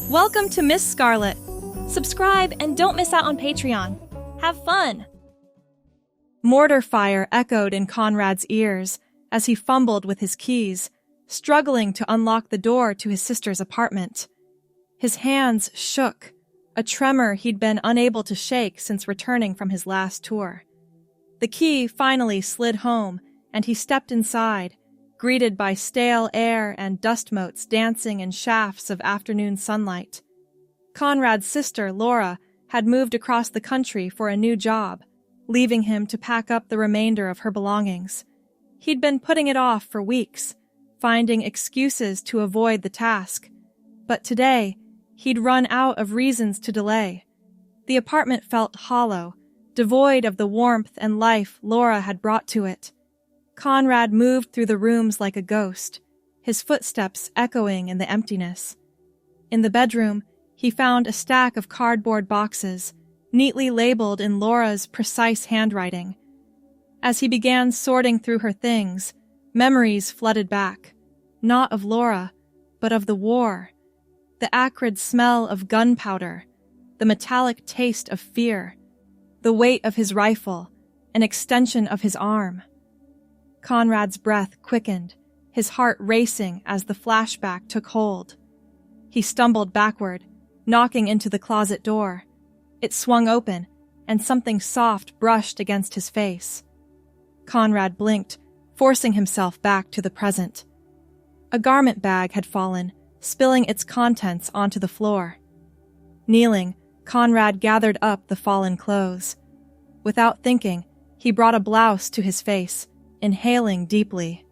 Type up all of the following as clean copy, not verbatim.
Welcome to Miss Scarlett. Subscribe and don't miss out on Patreon. Have fun! Mortar fire echoed in Conrad's ears as he fumbled with his keys, struggling to unlock the door to his sister's apartment. His hands shook, a tremor he'd been unable to shake since returning from his last tour. The key finally slid home, and he stepped inside, greeted by stale air and dust motes dancing in shafts of afternoon sunlight. Conrad's sister, Laura, had moved across the country for a new job, leaving him to pack up the remainder of her belongings. He'd been putting it off for weeks, finding excuses to avoid the task. But today, he'd run out of reasons to delay. The apartment felt hollow, devoid of the warmth and life Laura had brought to it. Conrad moved through the rooms like a ghost, his footsteps echoing in the emptiness. In the bedroom, he found a stack of cardboard boxes, neatly labeled in Laura's precise handwriting. As he began sorting through her things, memories flooded back, not of Laura, but of the war. The acrid smell of gunpowder, the metallic taste of fear, the weight of his rifle, an extension of his arm. Conrad's breath quickened, his heart racing as the flashback took hold. He stumbled backward, knocking into the closet door. It swung open, and something soft brushed against his face. Conrad blinked, forcing himself back to the present. A garment bag had fallen, spilling its contents onto the floor. Kneeling, Conrad gathered up the fallen clothes. Without thinking, he brought a blouse to his face, inhaling deeply.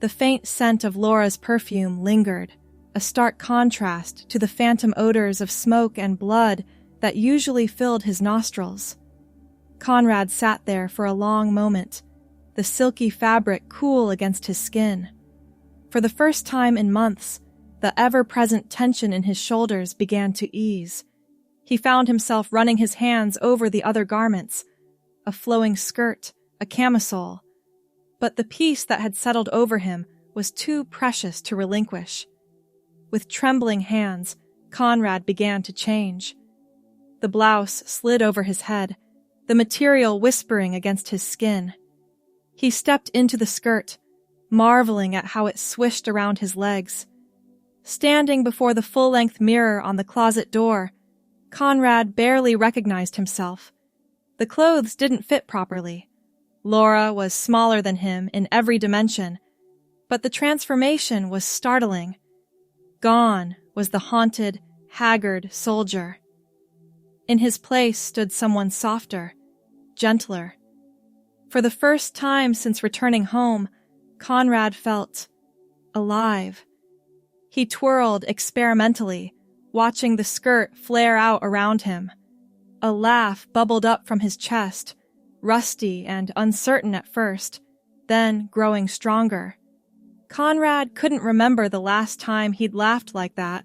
The faint scent of Laura's perfume lingered, a stark contrast to the phantom odors of smoke and blood that usually filled his nostrils. Conrad sat there for a long moment, the silky fabric cool against his skin. For the first time in months, the ever-present tension in his shoulders began to ease. He found himself running his hands over the other garments, a flowing skirt, a camisole. But the peace that had settled over him was too precious to relinquish. With trembling hands, Conrad began to change. The blouse slid over his head, the material whispering against his skin. He stepped into the skirt, marveling at how it swished around his legs. Standing before the full-length mirror on the closet door, Conrad barely recognized himself. The clothes didn't fit properly. Laura was smaller than him in every dimension, but the transformation was startling. Gone was the haunted, haggard soldier. In his place stood someone softer, gentler. For the first time since returning home, Conrad felt alive. He twirled experimentally, watching the skirt flare out around him. A laugh bubbled up from his chest, rusty and uncertain at first, then growing stronger. Conrad couldn't remember the last time he'd laughed like that.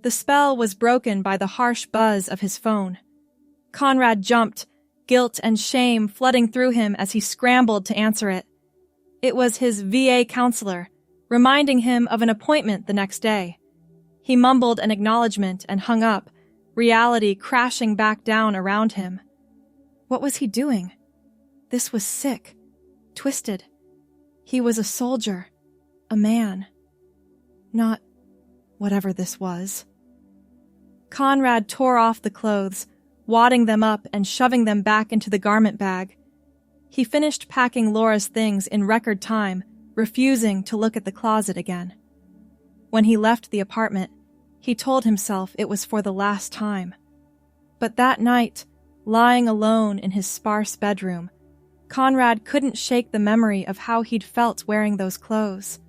The spell was broken by the harsh buzz of his phone. Conrad jumped, guilt and shame flooding through him as he scrambled to answer it. It was his VA counselor, reminding him of an appointment the next day. He mumbled an acknowledgement and hung up, reality crashing back down around him. What was he doing? This was sick, twisted. He was a soldier, a man. Not whatever this was. Conrad tore off the clothes, wadding them up and shoving them back into the garment bag. He finished packing Laura's things in record time, refusing to look at the closet again. When he left the apartment, he told himself it was for the last time. But that night, lying alone in his sparse bedroom, Conrad couldn't shake the memory of how he'd felt wearing those clothes.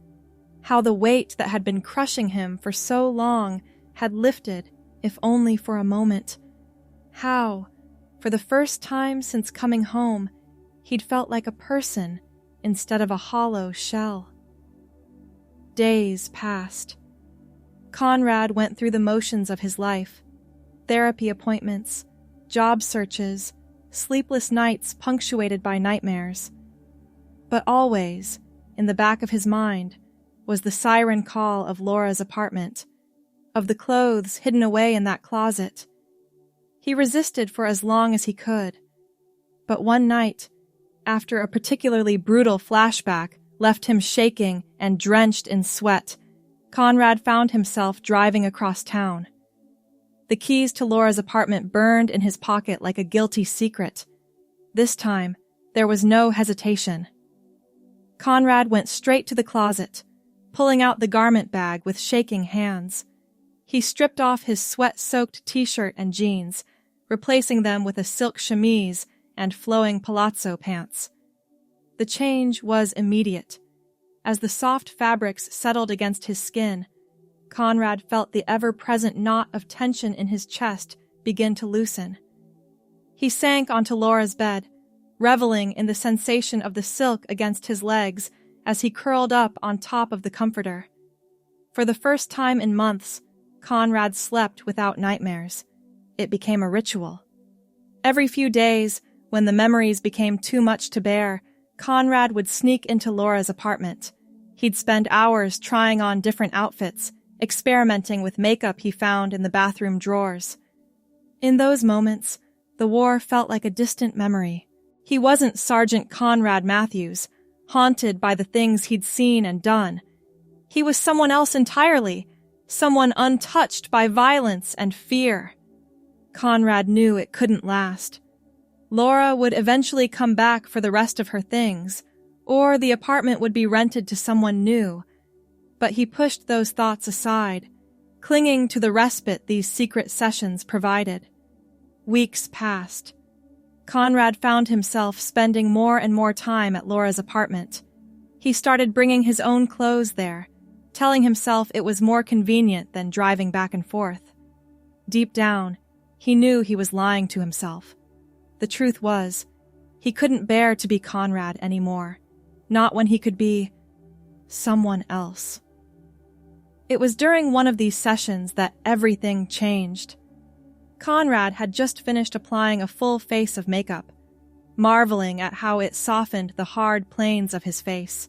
How the weight that had been crushing him for so long had lifted, if only for a moment. How, for the first time since coming home, he'd felt like a person instead of a hollow shell. Days passed. Conrad went through the motions of his life. Therapy appointments, job searches, sleepless nights punctuated by nightmares. But always, in the back of his mind, was the siren call of Laura's apartment. of the clothes hidden away in that closet. He resisted for as long as he could. But one night, after a particularly brutal flashback left him shaking and drenched in sweat, Conrad found himself driving across town. The keys to Laura's apartment burned in his pocket like a guilty secret. This time, there was no hesitation. Conrad went straight to the closet, pulling out the garment bag with shaking hands. He stripped off his sweat-soaked t-shirt and jeans, replacing them with a silk chemise and flowing palazzo pants. The change was immediate. As the soft fabrics settled against his skin, Conrad felt the ever-present knot of tension in his chest begin to loosen. He sank onto Laura's bed, reveling in the sensation of the silk against his legs as he curled up on top of the comforter. For the first time in months, Conrad slept without nightmares. It became a ritual. Every few days, when the memories became too much to bear, Conrad would sneak into Laura's apartment. He'd spend hours trying on different outfits, experimenting with makeup he found in the bathroom drawers. In those moments, the war felt like a distant memory. He wasn't Sergeant Conrad Matthews, haunted by the things he'd seen and done. He was someone else entirely, someone untouched by violence and fear. Conrad knew it couldn't last. Laura would eventually come back for the rest of her things, or the apartment would be rented to someone new. But he pushed those thoughts aside, clinging to the respite these secret sessions provided. Weeks passed. Conrad found himself spending more and more time at Laura's apartment. He started bringing his own clothes there, telling himself it was more convenient than driving back and forth. Deep down, he knew he was lying to himself. The truth was, he couldn't bear to be Conrad anymore, not when he could be someone else. It was during one of these sessions that everything changed. Conrad had just finished applying a full face of makeup, marveling at how it softened the hard planes of his face.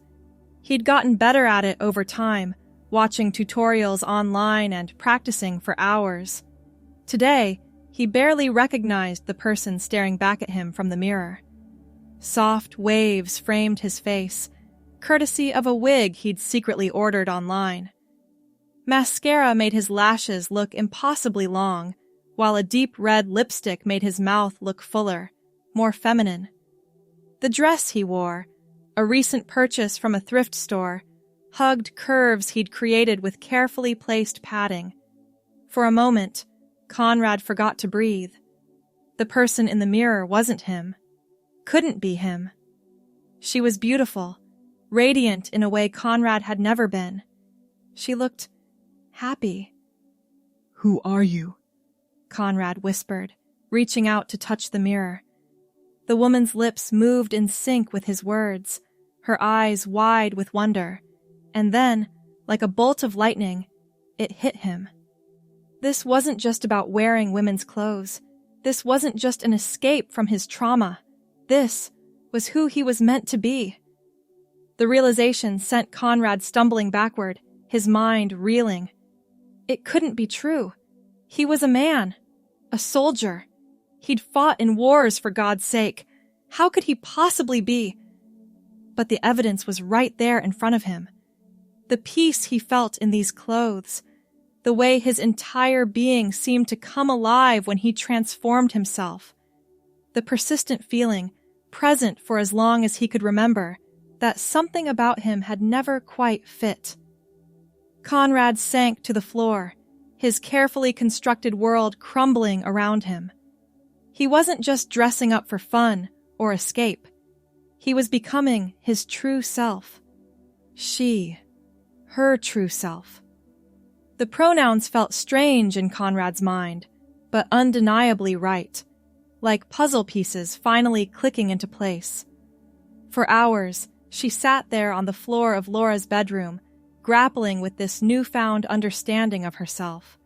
He'd gotten better at it over time, watching tutorials online and practicing for hours. Today, he barely recognized the person staring back at him from the mirror. Soft waves framed his face, courtesy of a wig he'd secretly ordered online. Mascara made his lashes look impossibly long, while a deep red lipstick made his mouth look fuller, more feminine. The dress he wore, a recent purchase from a thrift store, hugged curves he'd created with carefully placed padding. For a moment, Conrad forgot to breathe. The person in the mirror wasn't him. Couldn't be him. She was beautiful, radiant in a way Conrad had never been. She looked happy. "Who are you?" Conrad whispered, reaching out to touch the mirror. The woman's lips moved in sync with his words, her eyes wide with wonder, and then, like a bolt of lightning, it hit him. This wasn't just about wearing women's clothes. This wasn't just an escape from his trauma. This was who he was meant to be. The realization sent Conrad stumbling backward, his mind reeling. It couldn't be true. He was a man, a soldier. He'd fought in wars, for God's sake. How could he possibly be? But the evidence was right there in front of him. The peace he felt in these clothes, the way his entire being seemed to come alive when he transformed himself. The persistent feeling, present for as long as he could remember, that something about him had never quite fit. Conrad sank to the floor, his carefully constructed world crumbling around him. He wasn't just dressing up for fun or escape. He was becoming his true self. She, her true self. The pronouns felt strange in Conrad's mind, but undeniably right, like puzzle pieces finally clicking into place. For hours, she sat there on the floor of Laura's bedroom, grappling with this newfound understanding of herself.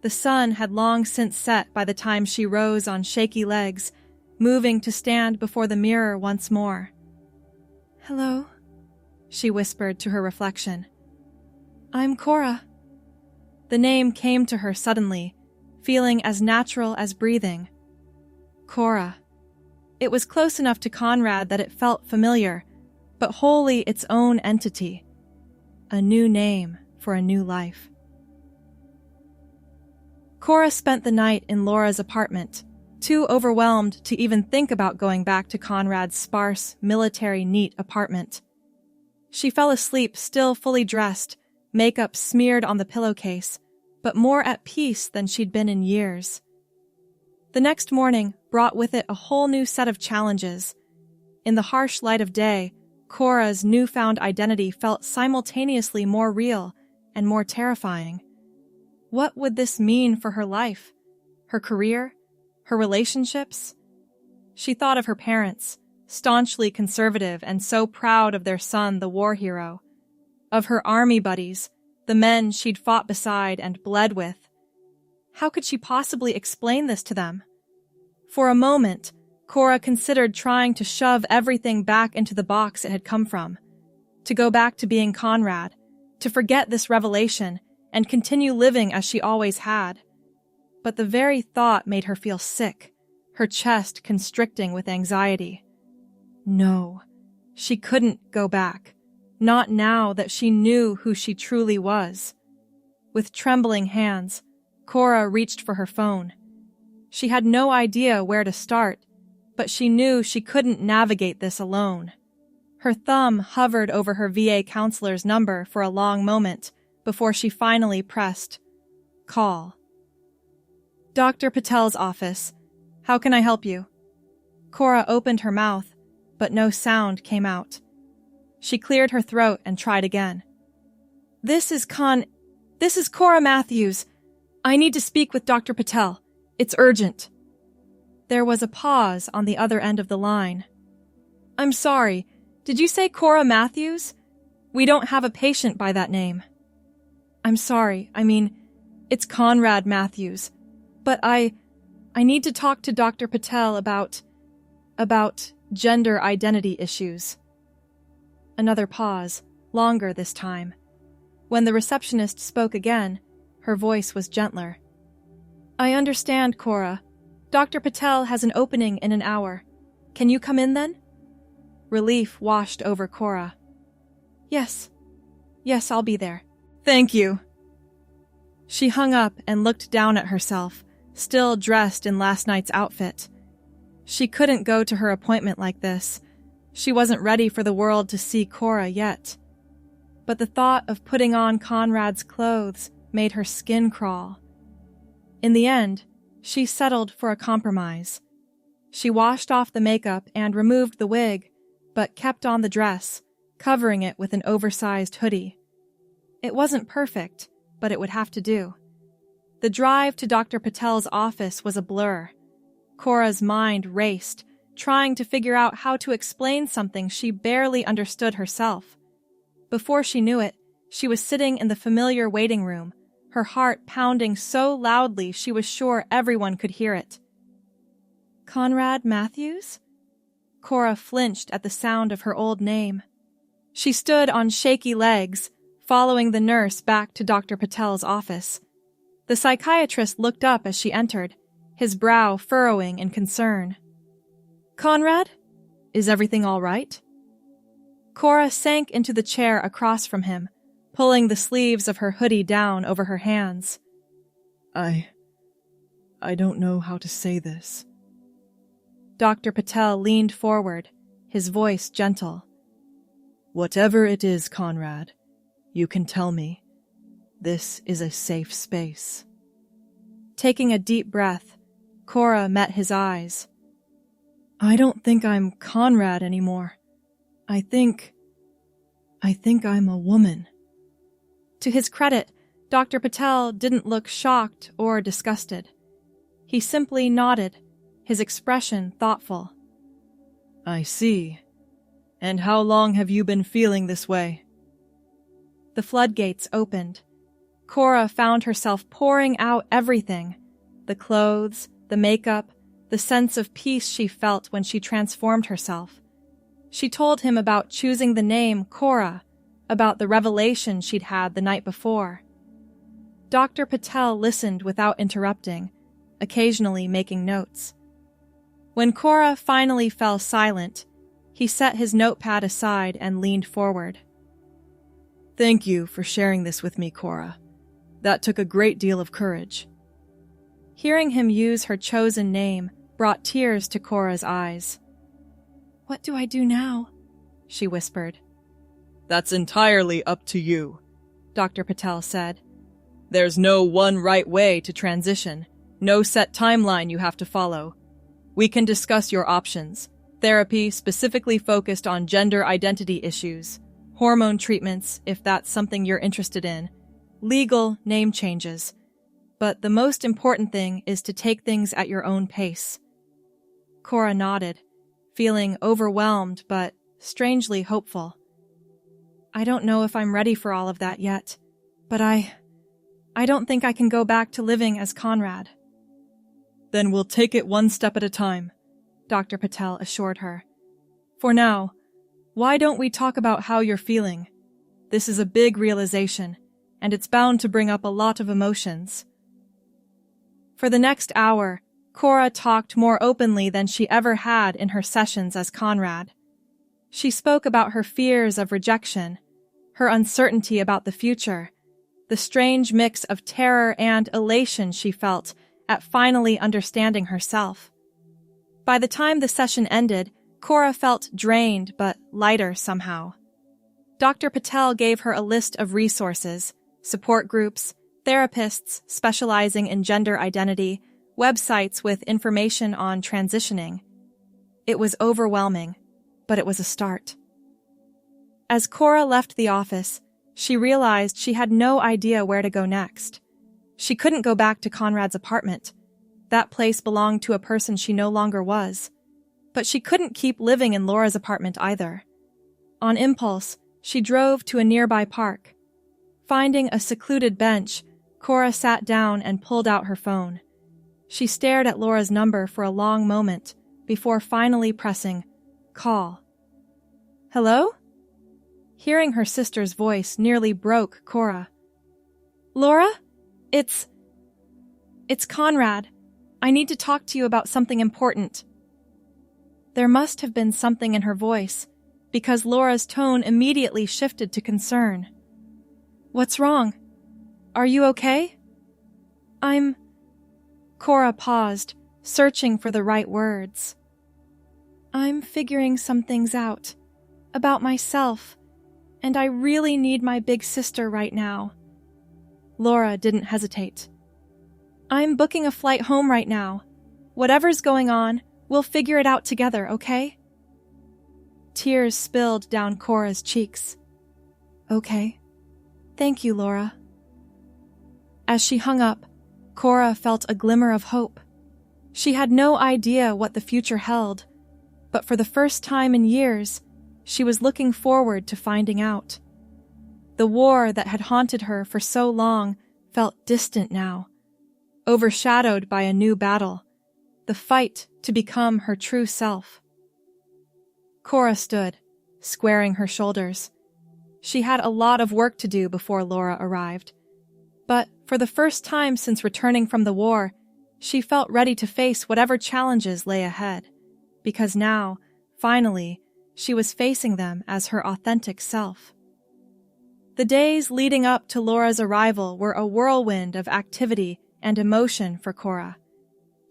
The sun had long since set by the time she rose on shaky legs, moving to stand before the mirror once more. "Hello," she whispered to her reflection. "I'm Cora." The name came to her suddenly, feeling as natural as breathing. Cora. It was close enough to Conrad that it felt familiar, but wholly its own entity. A new name for a new life. Cora spent the night in Laura's apartment, too overwhelmed to even think about going back to Conrad's sparse, military-neat apartment. She fell asleep still fully dressed, makeup smeared on the pillowcase, but more at peace than she'd been in years. The next morning brought with it a whole new set of challenges. In the harsh light of day, Cora's newfound identity felt simultaneously more real and more terrifying. What would this mean for her life? Her career? Her relationships? She thought of her parents, staunchly conservative and so proud of their son, the war hero. Of her army buddies, the men she'd fought beside and bled with. How could she possibly explain this to them? For a moment, Cora considered trying to shove everything back into the box it had come from, to go back to being Conrad, to forget this revelation and continue living as she always had. But the very thought made her feel sick, her chest constricting with anxiety. No, she couldn't go back, not now that she knew who she truly was. With trembling hands, Cora reached for her phone. She had no idea where to start, but she knew she couldn't navigate this alone. Her thumb hovered over her VA counselor's number for a long moment before she finally pressed call. Dr. Patel's office. How can I help you? Cora opened her mouth, but no sound came out. She cleared her throat and tried again. This is Cora Matthews. I need to speak with Dr. Patel. It's urgent. There was a pause on the other end of the line. I'm sorry, did you say Cora Matthews? We don't have a patient by that name. I'm sorry, it's Conrad Matthews. But I need to talk to Dr. Patel about gender identity issues. Another pause, longer this time. When the receptionist spoke again, her voice was gentler. I understand, Cora. Dr. Patel has an opening in an hour. Can you come in then? Relief washed over Cora. Yes, I'll be there. Thank you. She hung up and looked down at herself, still dressed in last night's outfit. She couldn't go to her appointment like this. She wasn't ready for the world to see Cora yet. But the thought of putting on Conrad's clothes made her skin crawl. In the end, she settled for a compromise. She washed off the makeup and removed the wig, but kept on the dress, covering it with an oversized hoodie. It wasn't perfect, but it would have to do. The drive to Dr. Patel's office was a blur. Cora's mind raced, trying to figure out how to explain something she barely understood herself. Before she knew it, she was sitting in the familiar waiting room, her heart pounding so loudly she was sure everyone could hear it. Conrad Matthews? Cora flinched at the sound of her old name. She stood on shaky legs, following the nurse back to Dr. Patel's office. The psychiatrist looked up as she entered, his brow furrowing in concern. Conrad? Is everything all right? Cora sank into the chair across from him, pulling the sleeves of her hoodie down over her hands. I don't know how to say this. Dr. Patel leaned forward, his voice gentle. Whatever it is, Conrad, you can tell me. This is a safe space. Taking a deep breath, Cora met his eyes. I don't think I'm Conrad anymore. I think I'm a woman. To his credit, Dr. Patel didn't look shocked or disgusted. He simply nodded, his expression thoughtful. I see. And how long have you been feeling this way? The floodgates opened. Cora found herself pouring out everything. The clothes, the makeup, the sense of peace she felt when she transformed herself. She told him about choosing the name Cora, about the revelation she'd had the night before. Dr. Patel listened without interrupting, occasionally making notes. When Cora finally fell silent, he set his notepad aside and leaned forward. Thank you for sharing this with me, Cora. That took a great deal of courage. Hearing him use her chosen name brought tears to Cora's eyes. What do I do now? She whispered. That's entirely up to you, Dr. Patel said. There's no one right way to transition, no set timeline you have to follow. We can discuss your options, therapy specifically focused on gender identity issues, hormone treatments if that's something you're interested in, legal name changes. But the most important thing is to take things at your own pace. Cora nodded, feeling overwhelmed but strangely hopeful. I don't know if I'm ready for all of that yet, but I don't think I can go back to living as Conrad. Then we'll take it one step at a time, Dr. Patel assured her. For now, why don't we talk about how you're feeling? This is a big realization, and it's bound to bring up a lot of emotions. For the next hour, Cora talked more openly than she ever had in her sessions as Conrad. She spoke about her fears of rejection, her uncertainty about the future, the strange mix of terror and elation she felt at finally understanding herself. By the time the session ended, Cora felt drained but lighter somehow. Dr. Patel gave her a list of resources, support groups, therapists specializing in gender identity, websites with information on transitioning. It was overwhelming, but it was a start. As Cora left the office, she realized she had no idea where to go next. She couldn't go back to Conrad's apartment. That place belonged to a person she no longer was. But she couldn't keep living in Laura's apartment either. On impulse, she drove to a nearby park. Finding a secluded bench, Cora sat down and pulled out her phone. She stared at Laura's number for a long moment before finally pressing call. Hello? Hearing her sister's voice nearly broke Cora. Laura? It's Conrad. I need to talk to you about something important. There must have been something in her voice, because Laura's tone immediately shifted to concern. What's wrong? Are you okay? Cora paused, searching for the right words. I'm figuring some things out, about myself, and I really need my big sister right now. Laura didn't hesitate. I'm booking a flight home right now. Whatever's going on, we'll figure it out together, okay? Tears spilled down Cora's cheeks. Okay. Thank you, Laura. As she hung up, Cora felt a glimmer of hope. She had no idea what the future held, but for the first time in years, she was looking forward to finding out. The war that had haunted her for so long felt distant now, overshadowed by a new battle, the fight to become her true self. Cora stood, squaring her shoulders. She had a lot of work to do before Laura arrived, but for the first time since returning from the war, she felt ready to face whatever challenges lay ahead, because now, finally, she was facing them as her authentic self. The days leading up to Laura's arrival were a whirlwind of activity and emotion for Cora.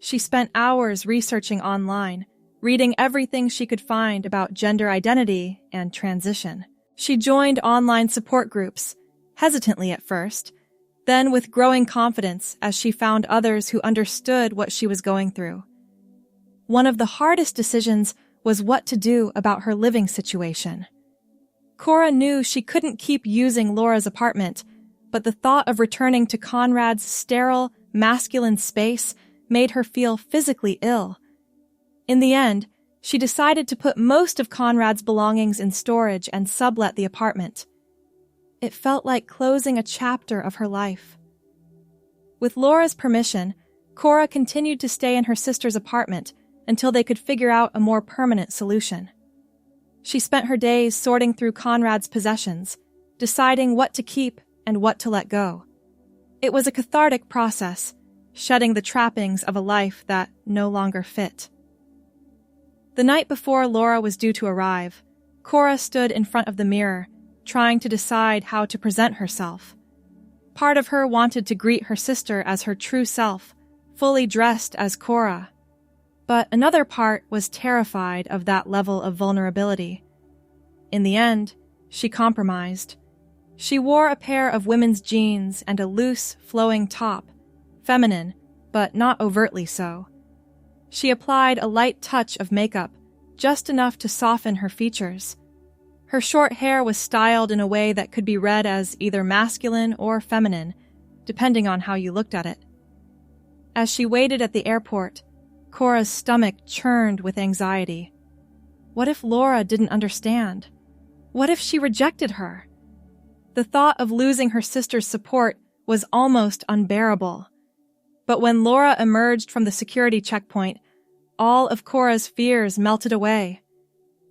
She spent hours researching online, reading everything she could find about gender identity and transition. She joined online support groups, hesitantly at first, then with growing confidence as she found others who understood what she was going through. One of the hardest decisions was what to do about her living situation. Cora knew she couldn't keep using Laura's apartment, but the thought of returning to Conrad's sterile, masculine space made her feel physically ill. In the end, she decided to put most of Conrad's belongings in storage and sublet the apartment. It felt like closing a chapter of her life. With Laura's permission, Cora continued to stay in her sister's apartment until they could figure out a more permanent solution. She spent her days sorting through Conrad's possessions, deciding what to keep and what to let go. It was a cathartic process, shedding the trappings of a life that no longer fit. The night before Laura was due to arrive, Cora stood in front of the mirror, trying to decide how to present herself. Part of her wanted to greet her sister as her true self, fully dressed as Cora. But another part was terrified of that level of vulnerability. In the end, she compromised. She wore a pair of women's jeans and a loose, flowing top, feminine, but not overtly so. She applied a light touch of makeup, just enough to soften her features. Her short hair was styled in a way that could be read as either masculine or feminine, depending on how you looked at it. As she waited at the airport, Cora's stomach churned with anxiety. What if Laura didn't understand? What if she rejected her? The thought of losing her sister's support was almost unbearable. But when Laura emerged from the security checkpoint, all of Cora's fears melted away.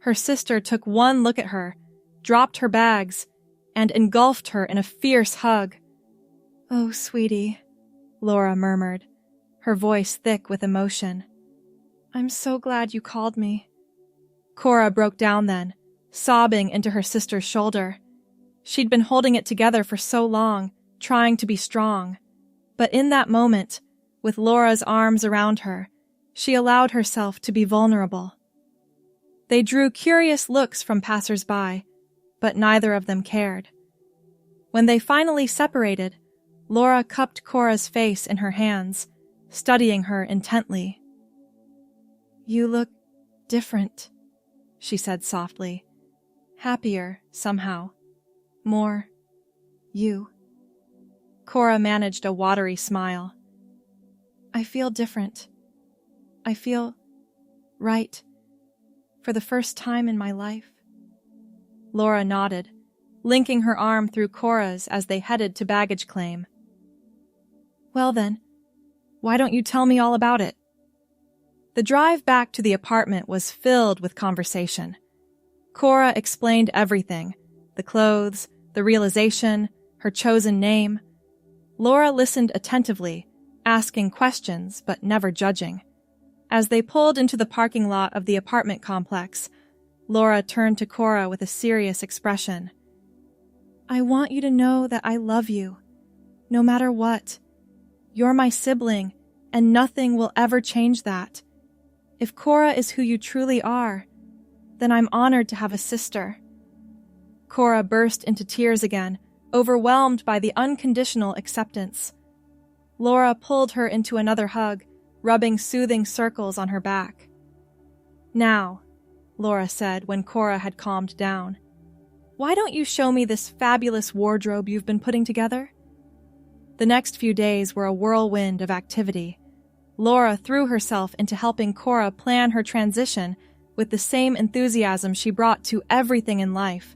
Her sister took one look at her, dropped her bags, and engulfed her in a fierce hug. "Oh, sweetie," Laura murmured, her voice thick with emotion. "I'm so glad you called me." Cora broke down then, sobbing into her sister's shoulder. She'd been holding it together for so long, trying to be strong. But in that moment, with Laura's arms around her, she allowed herself to be vulnerable. They drew curious looks from passers-by, but neither of them cared. When they finally separated, Laura cupped Cora's face in her hands, studying her intently. "You look different," she said softly. "Happier, somehow. More you." Cora managed a watery smile. "I feel different. I feel right. For the first time in my life." Laura nodded, linking her arm through Cora's as they headed to baggage claim. "Well then, why don't you tell me all about it?" The drive back to the apartment was filled with conversation. Cora explained everything: the clothes, the realization, her chosen name. Laura listened attentively, asking questions but never judging. As they pulled into the parking lot of the apartment complex, Laura turned to Cora with a serious expression. "I want you to know that I love you, no matter what. You're my sibling, and nothing will ever change that. If Cora is who you truly are, then I'm honored to have a sister." Cora burst into tears again, overwhelmed by the unconditional acceptance. Laura pulled her into another hug, rubbing soothing circles on her back. "Now," Laura said when Cora had calmed down, "why don't you show me this fabulous wardrobe you've been putting together?" The next few days were a whirlwind of activity. Laura threw herself into helping Cora plan her transition with the same enthusiasm she brought to everything in life.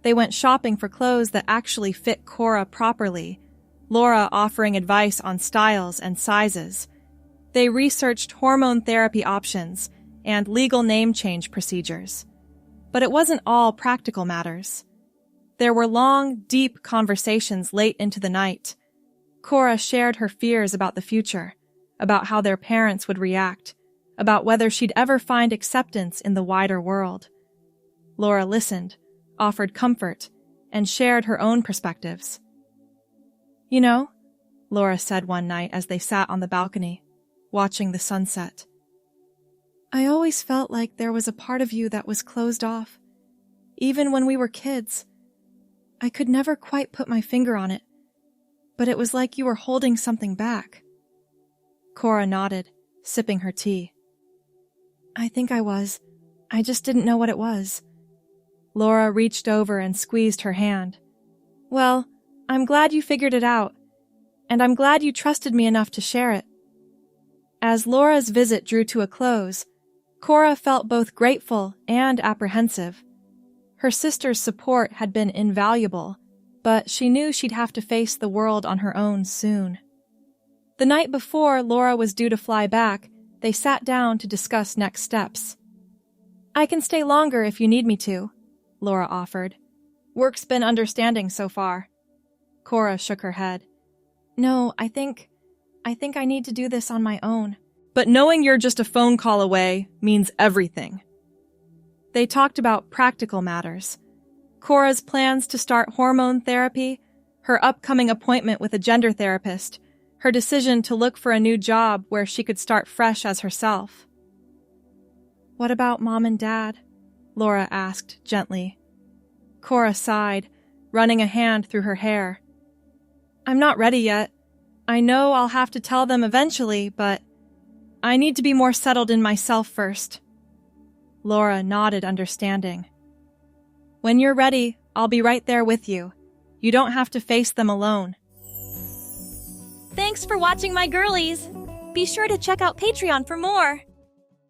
They went shopping for clothes that actually fit Cora properly, Laura offering advice on styles and sizes. They researched hormone therapy options and legal name change procedures. But it wasn't all practical matters. There were long, deep conversations late into the night. Cora shared her fears about the future, about how their parents would react, about whether she'd ever find acceptance in the wider world. Laura listened, offered comfort, and shared her own perspectives. "You know," Laura said one night as they sat on the balcony, watching the sunset, "I always felt like there was a part of you that was closed off, even when we were kids. I could never quite put my finger on it, but it was like you were holding something back." Cora nodded, sipping her tea. "I think I was. I just didn't know what it was." Laura reached over and squeezed her hand. "Well, I'm glad you figured it out, and I'm glad you trusted me enough to share it." As Laura's visit drew to a close, Cora felt both grateful and apprehensive. Her sister's support had been invaluable, but she knew she'd have to face the world on her own soon. The night before Laura was due to fly back, they sat down to discuss next steps. "I can stay longer if you need me to," Laura offered. "Work's been understanding so far." Cora shook her head. No, I think I need to do this on my own. But knowing you're just a phone call away means everything. They talked about practical matters. Cora's plans to start hormone therapy, her upcoming appointment with a gender therapist, her decision to look for a new job where she could start fresh as herself. What about Mom and Dad? Laura asked gently. Cora sighed, running a hand through her hair. I'm not ready yet. I know I'll have to tell them eventually, but I need to be more settled in myself first. Laura nodded understanding. When you're ready, I'll be right there with you. You don't have to face them alone. Thanks for watching, my girlies. Be sure to check out Patreon for more.